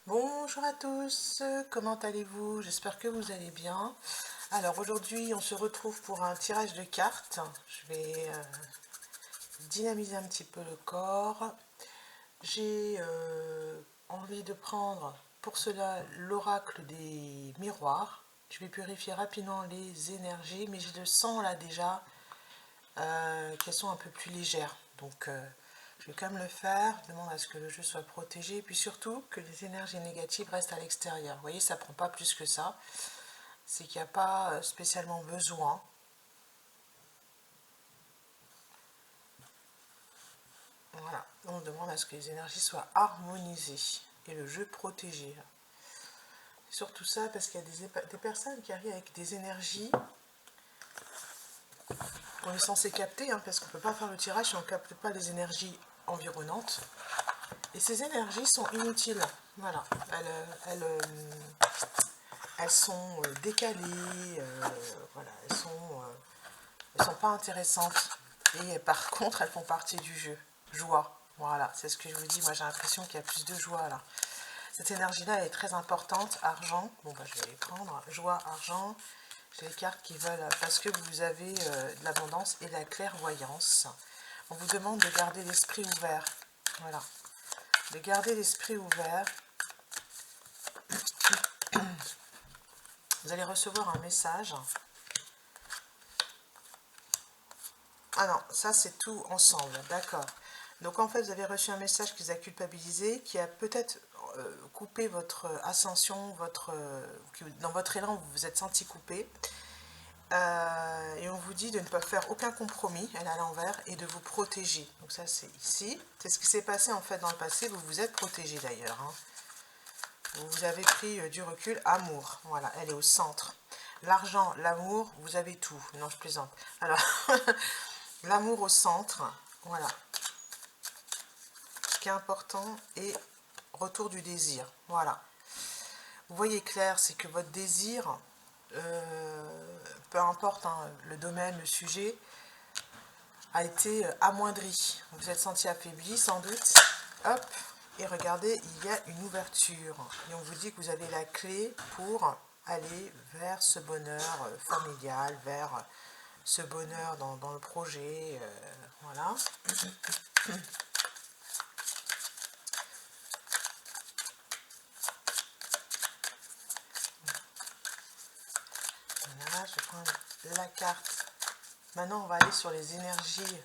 Bonjour à tous, comment allez-vous? J'espère que vous allez bien. Alors aujourd'hui on se retrouve pour un tirage de cartes. Je vais dynamiser un petit peu le corps. J'ai envie de prendre pour cela l'oracle des miroirs. Je vais purifier rapidement les énergies, mais je le sens là déjà qu'elles sont un peu plus légères. Donc je vais quand même le faire. Je demande à ce que le jeu soit protégé. Et puis surtout que les énergies négatives restent à l'extérieur. Vous voyez, ça ne prend pas plus que ça. C'est qu'il n'y a pas spécialement besoin. Voilà. On demande à ce que les énergies soient harmonisées. Et le jeu protégé. Surtout ça parce qu'il y a des personnes qui arrivent avec des énergies qu'on est censé capter, hein, parce qu'on ne peut pas faire le tirage si on ne capte pas les énergies environnantes. Et ces énergies sont inutiles. Voilà. Elles sont décalées. Voilà. Elles sont pas intéressantes. Et par contre, elles font partie du jeu. Joie. Voilà. C'est ce que je vous dis. Moi, j'ai l'impression qu'il y a plus de joie là. Cette énergie-là est très importante. Argent. Bon, bah, je vais les prendre. Joie, argent. J'ai les cartes qui veulent, parce que vous avez de l'abondance et de la clairvoyance. On vous demande de garder l'esprit ouvert. Voilà. De garder l'esprit ouvert. Vous allez recevoir un message. Ah non, ça c'est tout ensemble, d'accord. Donc en fait, vous avez reçu un message qui vous a culpabilisé, qui a peut-être coupé votre ascension, dans votre élan, vous vous êtes senti coupé. Et on vous dit de ne pas faire aucun compromis, elle est à l'envers, et de vous protéger. Donc ça c'est ici. C'est ce qui s'est passé en fait dans le passé, vous vous êtes protégé d'ailleurs. Hein. Vous avez pris du recul, amour, voilà, elle est au centre. L'argent, l'amour, vous avez tout. Non, je plaisante. Alors, l'amour au centre, voilà. Ce qui est important est retour du désir, voilà. Vous voyez clair, c'est que votre désir, peu importe hein, le domaine, le sujet, a été amoindri. Vous vous êtes senti affaibli sans doute. Hop, et regardez, il y a une ouverture. Et on vous dit que vous avez la clé pour aller vers ce bonheur familial, vers ce bonheur dans le projet. Voilà. Voilà, je vais prendre la carte. Maintenant, on va aller sur les énergies.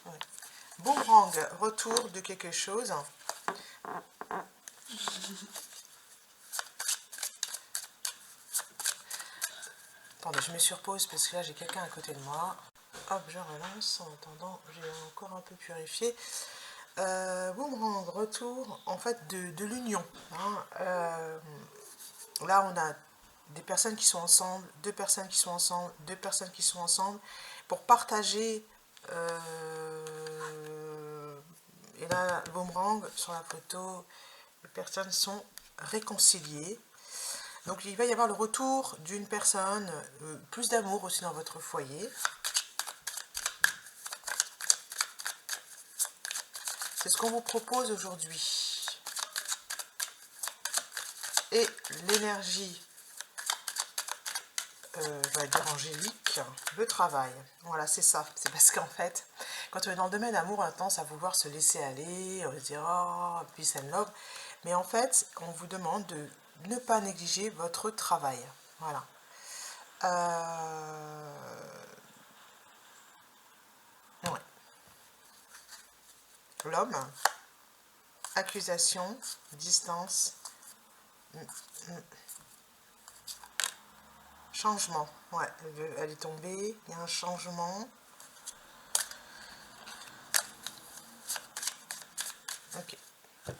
Ouais. Boomerang, retour de quelque chose. Attendez, je me surpose parce que là, j'ai quelqu'un à côté de moi. Hop, je relance. En attendant, j'ai encore un peu purifié. Boomerang, retour en fait de l'union. Hein. Là, on a des personnes qui sont ensemble, deux personnes qui sont ensemble, deux personnes qui sont ensemble pour partager. Et là, boomerang sur la photo, les personnes sont réconciliées. Donc il va y avoir le retour d'une personne, plus d'amour aussi dans votre foyer. C'est ce qu'on vous propose aujourd'hui. Et l'énergie, va dire angélique, le travail. Voilà, c'est ça. C'est parce qu'en fait, quand on est dans le domaine d'amour, on a tendance à vouloir se laisser aller, on se dire oh, peace and love. Mais en fait, on vous demande de ne pas négliger votre travail. Voilà. Ouais. L'homme, accusation, distance, changement. Ouais, elle est tombée, il y a un changement. Ok. Je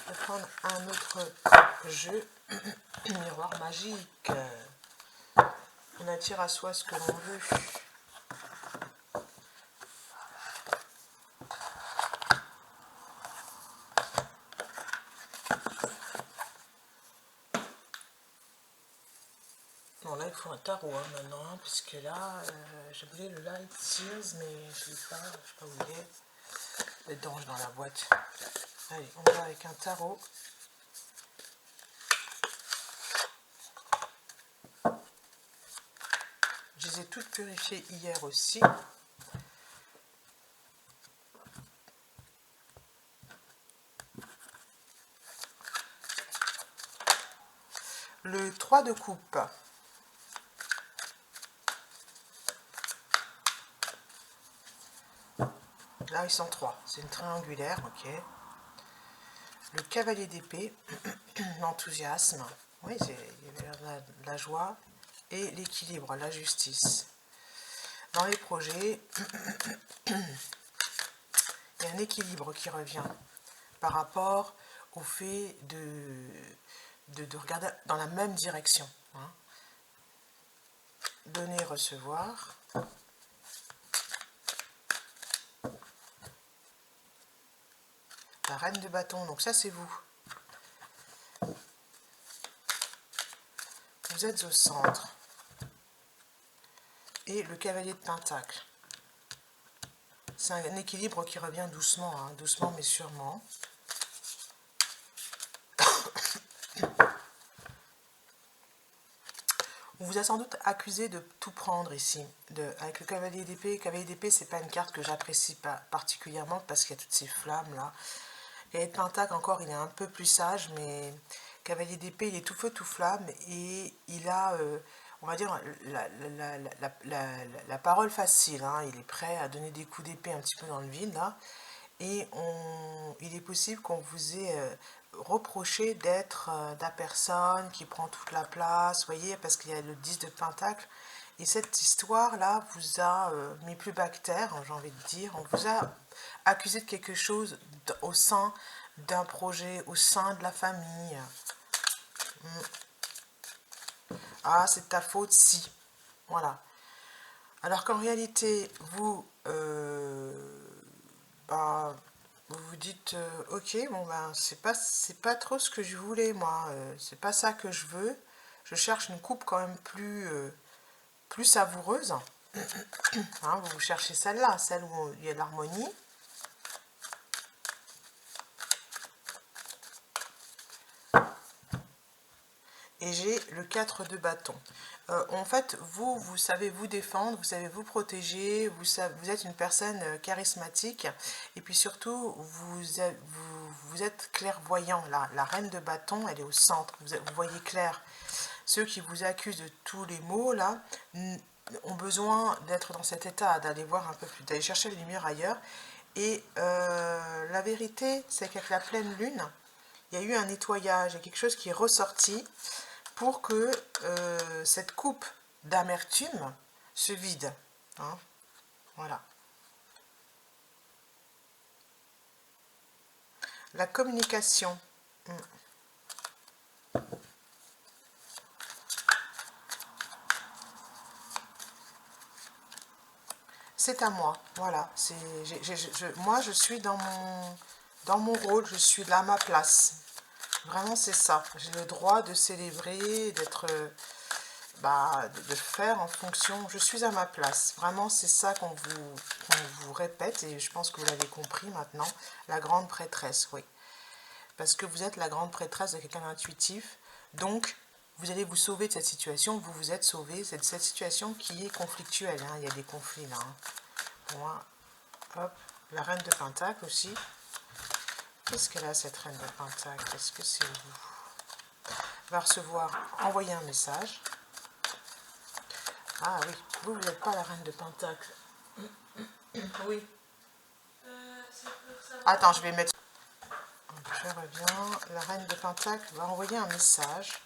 vais prendre un autre jeu. Miroir magique. On attire à soi ce que l'on veut. là, il faut un tarot hein, maintenant, hein, puisque là, je voulais le Light Seals, mais je ne sais pas où il est. Dedans, dans la boîte. Allez, on va avec un tarot. Je les ai toutes purifiées hier aussi. Le 3 de coupe. Là, ils sont 3. C'est une triangulaire, ok. Le cavalier d'épée, l'enthousiasme. Oui, il y avait de la joie. Et l'équilibre, la justice. Dans les projets, il y a un équilibre qui revient par rapport au fait de regarder dans la même direction. Hein. Donner, recevoir. La reine de bâton, donc ça c'est vous. Vous êtes au centre. Et le cavalier de pentacle. C'est un équilibre qui revient doucement, hein, doucement mais sûrement. On vous a sans doute accusé de tout prendre ici. Avec le cavalier d'épée. Le cavalier d'épée, c'est pas une carte que j'apprécie pas particulièrement parce qu'il y a toutes ces flammes là. Et de pentacle encore, il est un peu plus sage, mais cavalier d'épée, il est tout feu tout flamme et il a, on va dire, la parole facile. Hein. Il est prêt à donner des coups d'épée un petit peu dans le vide là. Et il est possible qu'on vous ait reproché d'être la personne qui prend toute la place, vous voyez, parce qu'il y a le 10 de pentacle. Et cette histoire-là vous a mis plus bactère, j'ai envie de dire. On vous a accusé de quelque chose au sein d'un projet, au sein de la famille. Ah, c'est de ta faute, si. Voilà. Alors qu'en réalité, vous... vous vous dites ok, bon ben c'est pas trop ce que je voulais moi, c'est pas ça que je veux. Je cherche une coupe quand même plus savoureuse. Hein, vous cherchez celle-là, celle où il y a de l'harmonie. Et j'ai le 4 de bâton. En fait, vous savez vous défendre, vous savez vous protéger, vous êtes une personne charismatique, et puis surtout, vous êtes clairvoyant. La reine de bâton, elle est au centre, vous voyez clair. Ceux qui vous accusent de tous les maux, là, ont besoin d'être dans cet état, d'aller voir un peu plus, d'aller chercher la lumière ailleurs. Et la vérité, c'est qu'avec la pleine lune, il y a eu un nettoyage, il y a quelque chose qui est ressorti, pour que cette coupe d'amertume se vide. Hein, voilà. La communication. C'est à moi. Voilà. Moi, je suis dans mon rôle, je suis là à ma place. Vraiment, c'est ça. J'ai le droit de célébrer, d'être... de faire en fonction, je suis à ma place. Vraiment, c'est ça qu'on vous répète, et je pense que vous l'avez compris maintenant, la grande prêtresse, oui. Parce que vous êtes la grande prêtresse de quelqu'un d'intuitif, donc vous allez vous sauver de cette situation, vous vous êtes sauvé, c'est de cette situation qui est conflictuelle, hein. Il y a des conflits là. Hein. Pour moi, hop, la reine de pentacle aussi. Qu'est-ce qu'elle a cette reine de pentacle? Est-ce que c'est vous? Va recevoir, envoyer un message. Ah oui, vous n'êtes pas la reine de pentacle. Oui. Attends, je vais mettre... Je reviens. La reine de pentacle va envoyer un message.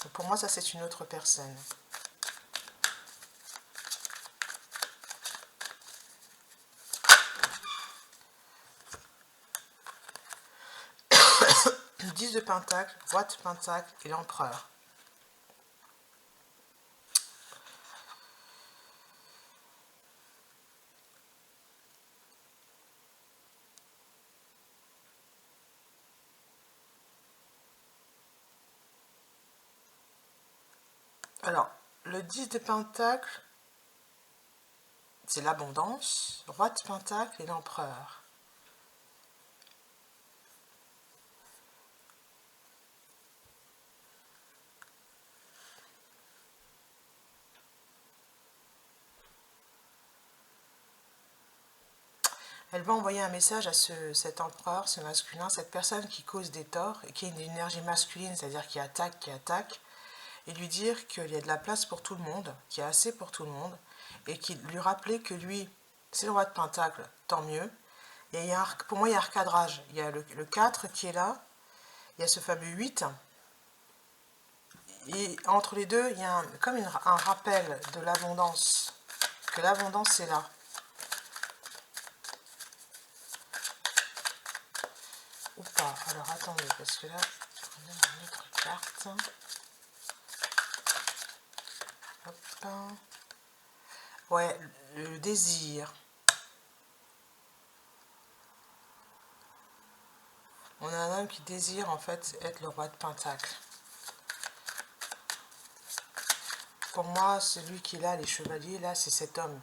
Et pour moi, ça, c'est une autre personne. Le 10 de pentacle, roi de pentacle et l'empereur. Alors, le 10 de Pentacle, c'est l'abondance. Roi de Pentacle et l'empereur. Elle va envoyer un message à cet empereur, ce masculin, cette personne qui cause des torts et qui a une énergie masculine, c'est-à-dire qui attaque, et lui dire qu'il y a de la place pour tout le monde, qu'il y a assez pour tout le monde, et qui lui rappeler que lui, c'est le roi de Pentacle, tant mieux. Et pour moi, il y a un recadrage. Il y a le 4 qui est là, il y a ce fameux 8, et entre les deux, il y a comme un rappel de l'abondance, que l'abondance est là. Ou pas. Alors attendez, parce que là, je vais prendre une autre carte. Hop. Ouais, le désir. On a un homme qui désire en fait être le roi de Pentacle. Pour moi, celui qui est là, les chevaliers, là, c'est cet homme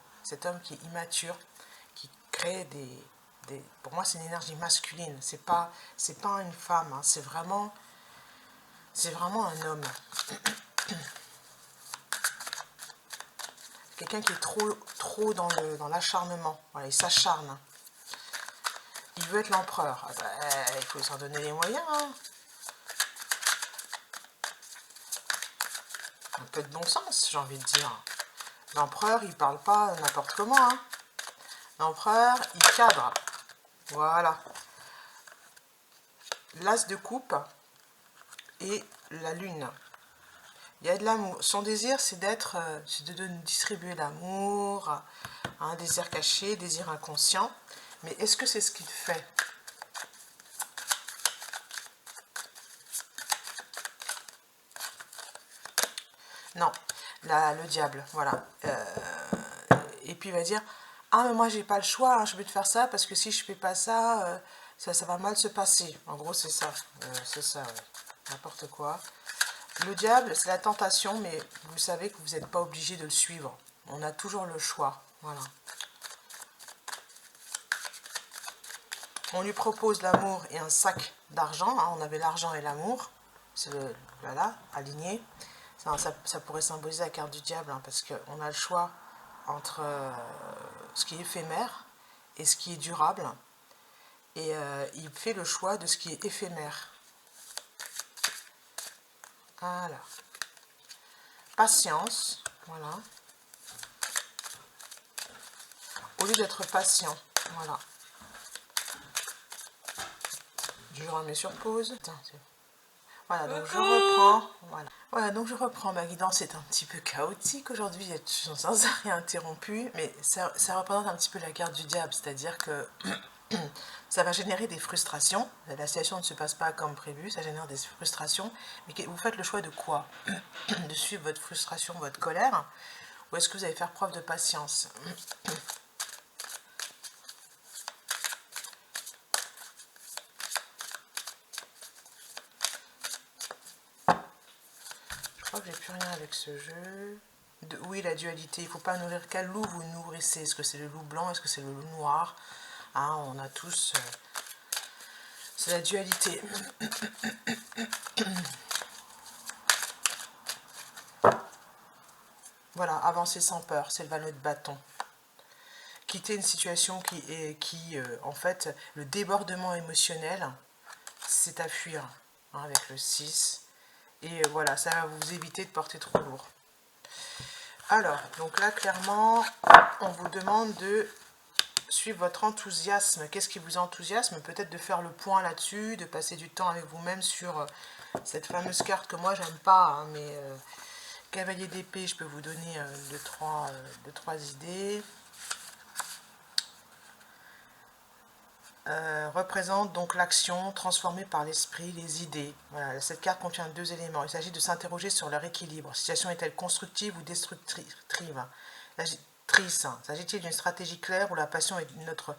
qui est immature, qui crée pour moi, c'est une énergie masculine. C'est pas une femme, hein, c'est vraiment un homme. Quelqu'un qui est trop dans l'acharnement. Voilà, il s'acharne. Il veut être l'empereur. Ah ben, il faut s'en donner les moyens. Hein. Un peu de bon sens, j'ai envie de dire. L'empereur, il parle pas n'importe comment. Hein. L'empereur, il cadre. Voilà. L'as de coupe et la lune. Il y a de l'amour. Son désir, c'est de distribuer l'amour, un désir caché, désir inconscient. Mais est-ce que c'est ce qu'il fait? Non, le diable, voilà. Et puis il va dire, ah mais moi j'ai pas le choix, hein, je vais te faire ça parce que si je fais pas ça, ça va mal se passer. En gros c'est ça, ouais. N'importe quoi. Le diable c'est la tentation, mais vous savez que vous n'êtes pas obligé de le suivre. On a toujours le choix, voilà. On lui propose l'amour et un sac d'argent, hein, on avait l'argent et l'amour, c'est voilà, aligné. Ça pourrait symboliser la carte du diable, hein, parce qu'on a le choix entre ce qui est éphémère et ce qui est durable. Et il fait le choix de ce qui est éphémère. Voilà. Patience, voilà. Au lieu d'être patient, voilà. Je remets sur pause. Voilà, donc je reprends. Voilà, donc je reprends. Ma guidance est un petit peu chaotique aujourd'hui, sans arrêt interrompu, mais ça représente un petit peu la carte du diable, c'est-à-dire que ça va générer des frustrations. La situation ne se passe pas comme prévu, ça génère des frustrations. Mais vous faites le choix de quoi? De suivre votre frustration, votre colère, ou est-ce que vous allez faire preuve de patience? Je crois que j'ai plus rien avec ce jeu. Oui, la dualité. Il ne faut pas nourrir quel loup vous nourrissez. Est-ce que c'est le loup blanc? Est-ce que c'est le loup noir? Hein, on a tous... c'est la dualité. Voilà, avancer sans peur, c'est le valet de bâton. Quitter une situation en fait, le débordement émotionnel, c'est à fuir, hein, avec le 6. Et voilà, ça va vous éviter de porter trop lourd. Alors, donc là, clairement, on vous demande de suivre votre enthousiasme. Qu'est-ce qui vous enthousiasme? Peut-être de faire le point là-dessus, de passer du temps avec vous-même sur cette fameuse carte que moi, j'aime pas, hein, mais cavalier d'épée, je peux vous donner deux, trois idées. Représente donc l'action transformée par l'esprit, les idées. Voilà, cette carte contient deux éléments. Il s'agit de s'interroger sur leur équilibre. La situation est-elle constructive ou destructrice? S'agit-il d'une stratégie claire où la passion est notre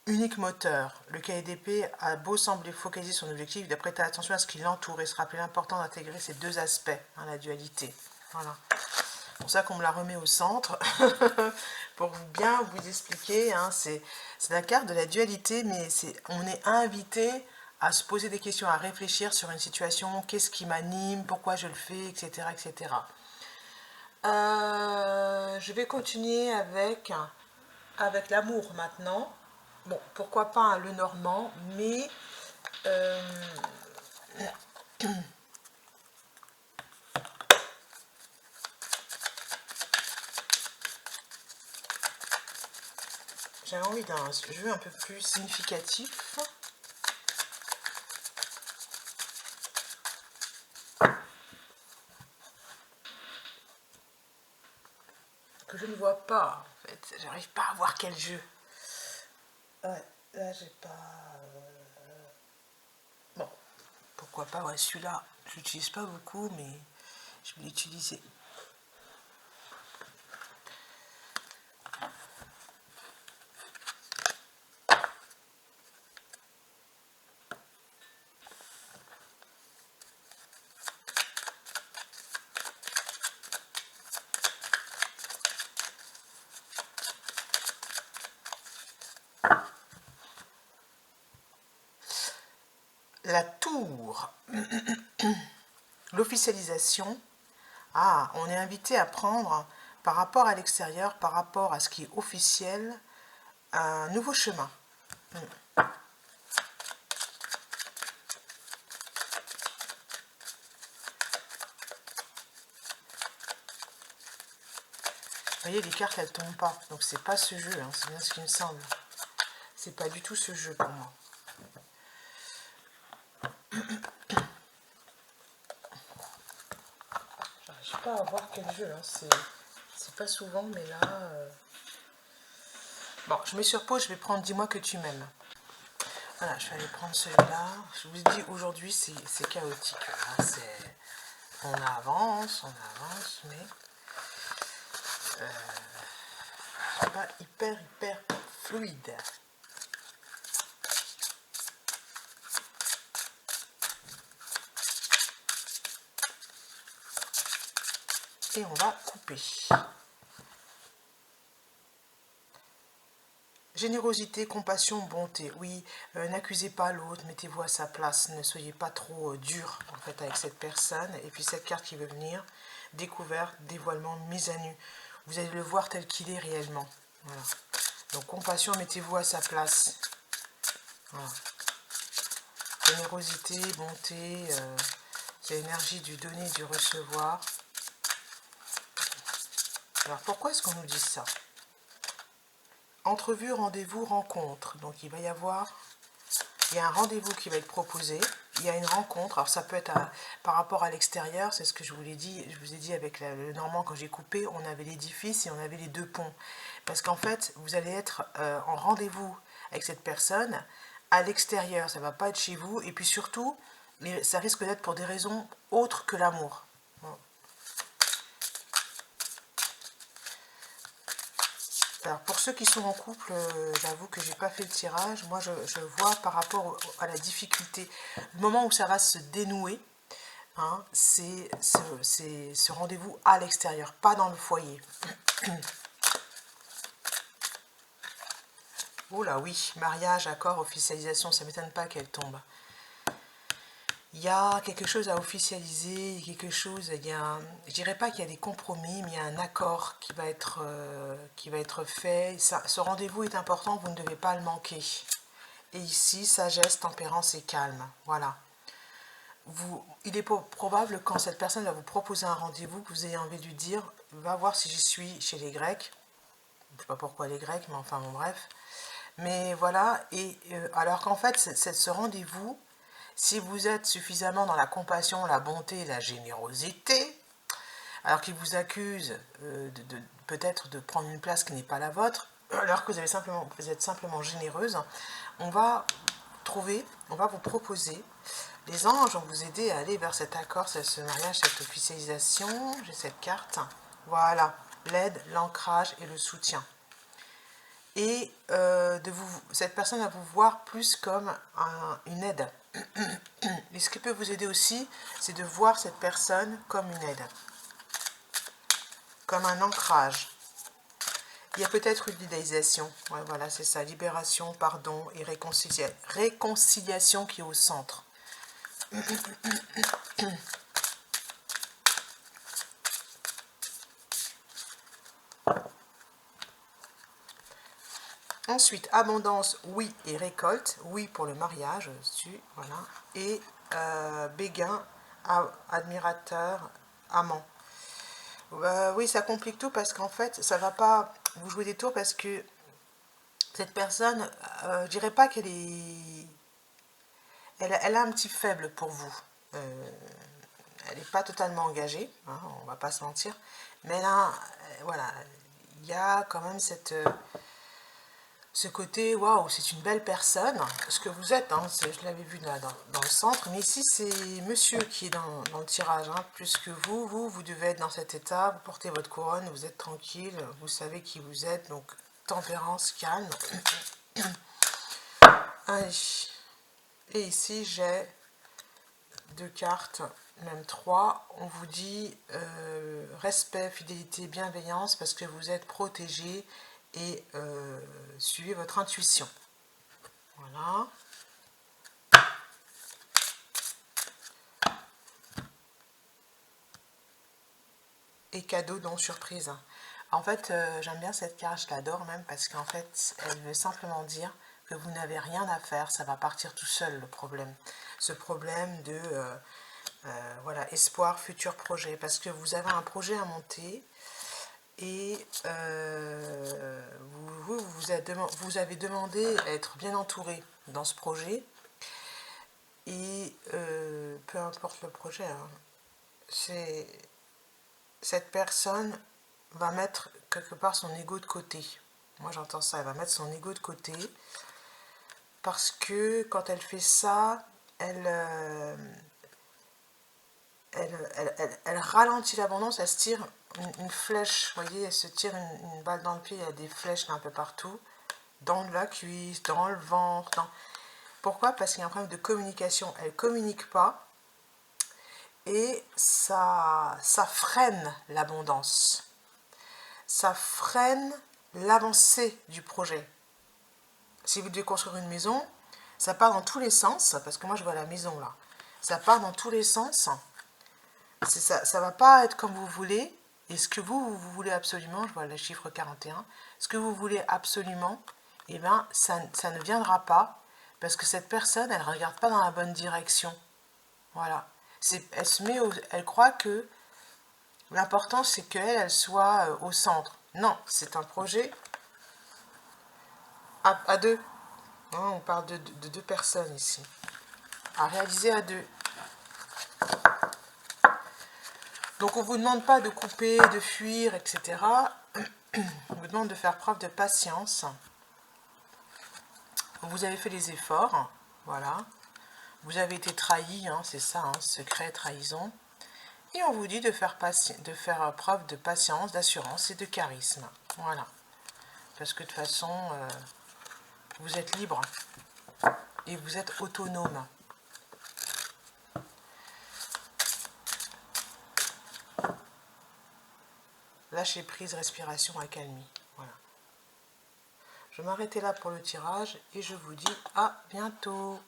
unique moteur? Le cavalier d'épée a beau sembler focaliser son objectif, il doit prêter attention à ce qui l'entoure et se rappeler l'important d'intégrer ces deux aspects, hein, la dualité. Voilà. C'est pour ça qu'on me la remet au centre, pour bien vous expliquer, hein, c'est la carte de la dualité, mais on est invité à se poser des questions, à réfléchir sur une situation, qu'est-ce qui m'anime, pourquoi je le fais, etc. etc. Je vais continuer avec l'amour maintenant. Bon, pourquoi pas le normand, mais j'avais envie d'un jeu un peu plus significatif. Que je ne vois pas, en fait. J'arrive pas à voir quel jeu. Ouais, là, j'ai pas... Bon, pourquoi pas, ouais, celui-là, je l'utilise pas beaucoup, mais je vais l'utiliser. La tour. L'officialisation. Ah, on est invité à prendre, par rapport à l'extérieur, par rapport à ce qui est officiel, un nouveau chemin. Vous voyez, les cartes, elles tombent pas. Donc, c'est pas ce jeu, hein, c'est bien ce qui me semble. C'est pas du tout ce jeu pour moi. J'arrive pas à voir quel jeu, hein. C'est pas souvent, mais là... Bon, je mets sur pause, je vais prendre Dis-moi que tu m'aimes. Voilà, je vais aller prendre celui-là. Je vous dis, aujourd'hui, c'est chaotique. Hein. On avance, mais... c'est pas hyper fluide. Et on va couper. Générosité, compassion, bonté. Oui, n'accusez pas l'autre, mettez-vous à sa place. Ne soyez pas trop dur en fait avec cette personne. Et puis cette carte qui veut venir, découverte, dévoilement, mise à nu. Vous allez le voir tel qu'il est réellement. Voilà. Donc compassion, mettez-vous à sa place. Voilà. Générosité, bonté, c'est l'énergie du donner et du recevoir. Alors pourquoi est-ce qu'on nous dit ça? Entrevue, rendez-vous, rencontre. Donc il va y avoir, il y a un rendez-vous qui va être proposé, il y a une rencontre. Alors ça peut être par rapport à l'extérieur, c'est ce que je vous l'ai dit, je vous ai dit avec le normand quand j'ai coupé, on avait l'édifice et on avait les deux ponts. Parce qu'en fait, vous allez être en rendez-vous avec cette personne à l'extérieur, ça ne va pas être chez vous. Et puis surtout, ça risque d'être pour des raisons autres que l'amour. Alors pour ceux qui sont en couple, j'avoue que j'ai pas fait le tirage. Moi je vois par rapport à la difficulté, le moment où ça va se dénouer, hein, c'est ce rendez-vous à l'extérieur, pas dans le foyer. Oh là oui, mariage, accord, officialisation, ça ne m'étonne pas qu'elle tombe. Il y a quelque chose à officialiser, quelque chose, je dirais pas qu'il y a des compromis, mais il y a un accord qui va être fait. Ce rendez-vous est important, vous ne devez pas le manquer. Et ici, sagesse, tempérance et calme. Voilà. Il est probable quand cette personne va vous proposer un rendez-vous, que vous ayez envie de lui dire, va voir si j'y suis chez les Grecs. Je ne sais pas pourquoi les Grecs, mais enfin bon bref. Mais voilà, et alors qu'en fait, ce rendez-vous, si vous êtes suffisamment dans la compassion, la bonté, la générosité, alors qu'il vous accuse peut-être de prendre une place qui n'est pas la vôtre, alors que vous êtes simplement généreuse, on va vous proposer, les anges vont vous aider à aller vers cet accord, ce mariage, cette officialisation. J'ai cette carte, voilà, l'aide, l'ancrage et le soutien. Et cette personne va vous voir plus comme une aide. Et ce qui peut vous aider aussi, c'est de voir cette personne comme une aide. comme un ancrage. Il y a peut-être une libération. Ouais, voilà, c'est ça. Libération, pardon et réconciliation qui est au centre. Ensuite, abondance, oui, et récolte. Oui pour le mariage, dessus, voilà. Et béguin, admirateur, amant. Oui, ça complique tout parce qu'en fait, ça va pas vous jouer des tours parce que cette personne, je dirais pas qu'elle est... Elle a un petit faible pour vous. Elle n'est pas totalement engagée, hein, on va pas se mentir. Mais là, voilà, il y a quand même ce côté, waouh, c'est une belle personne, ce que vous êtes, hein, je l'avais vu là dans le centre, mais ici c'est monsieur qui est dans le tirage, hein, plus que vous devez être dans cet état, vous portez votre couronne, vous êtes tranquille, vous savez qui vous êtes, donc tempérance, calme. Allez. Et ici j'ai 2 cartes, même 3, on vous dit respect, fidélité, bienveillance, parce que vous êtes protégé et suivez votre intuition. Voilà. Et cadeau, non surprise. En fait, j'aime bien cette carte, je l'adore même, parce qu'en fait, elle veut simplement dire que vous n'avez rien à faire, ça va partir tout seul le problème. Ce problème de voilà, espoir, futur projet, parce que vous avez un projet à monter et vous avez demandé à être bien entouré dans ce projet et peu importe le projet, hein, cette personne va mettre quelque part son ego de côté. Moi j'entends ça, elle va mettre son ego de côté parce que quand elle fait ça, elle ralentit l'abondance, elle se tire une flèche, vous voyez, elle se tire une balle dans le pied, il y a des flèches là un peu partout, dans la cuisse, dans le ventre. Pourquoi? Parce qu'il y a un problème de communication, elle ne communique pas et ça freine l'abondance, ça freine l'avancée du projet. Si vous devez construire une maison, ça part dans tous les sens, parce que moi je vois la maison là, ça part dans tous les sens. Ça ne va pas être comme vous voulez, et ce que vous voulez absolument, je vois le chiffre 41, ce que vous voulez absolument, eh bien, ça ne viendra pas, parce que cette personne, elle ne regarde pas dans la bonne direction. Voilà. Elle croit que l'important, c'est qu'elle soit au centre. Non, c'est un projet à deux. Non, on parle de 2 personnes ici. À réaliser à 2. Donc on ne vous demande pas de couper, de fuir, etc. On vous demande de faire preuve de patience. Vous avez fait les efforts, voilà. Vous avez été trahi, hein, c'est ça, hein, secret, trahison. Et on vous dit de faire preuve de patience, d'assurance et de charisme. Voilà. Parce que de toute façon, vous êtes libre et vous êtes autonome. Lâchez prise, respiration, accalmie. Voilà. Je vais m'arrêter là pour le tirage et je vous dis à bientôt.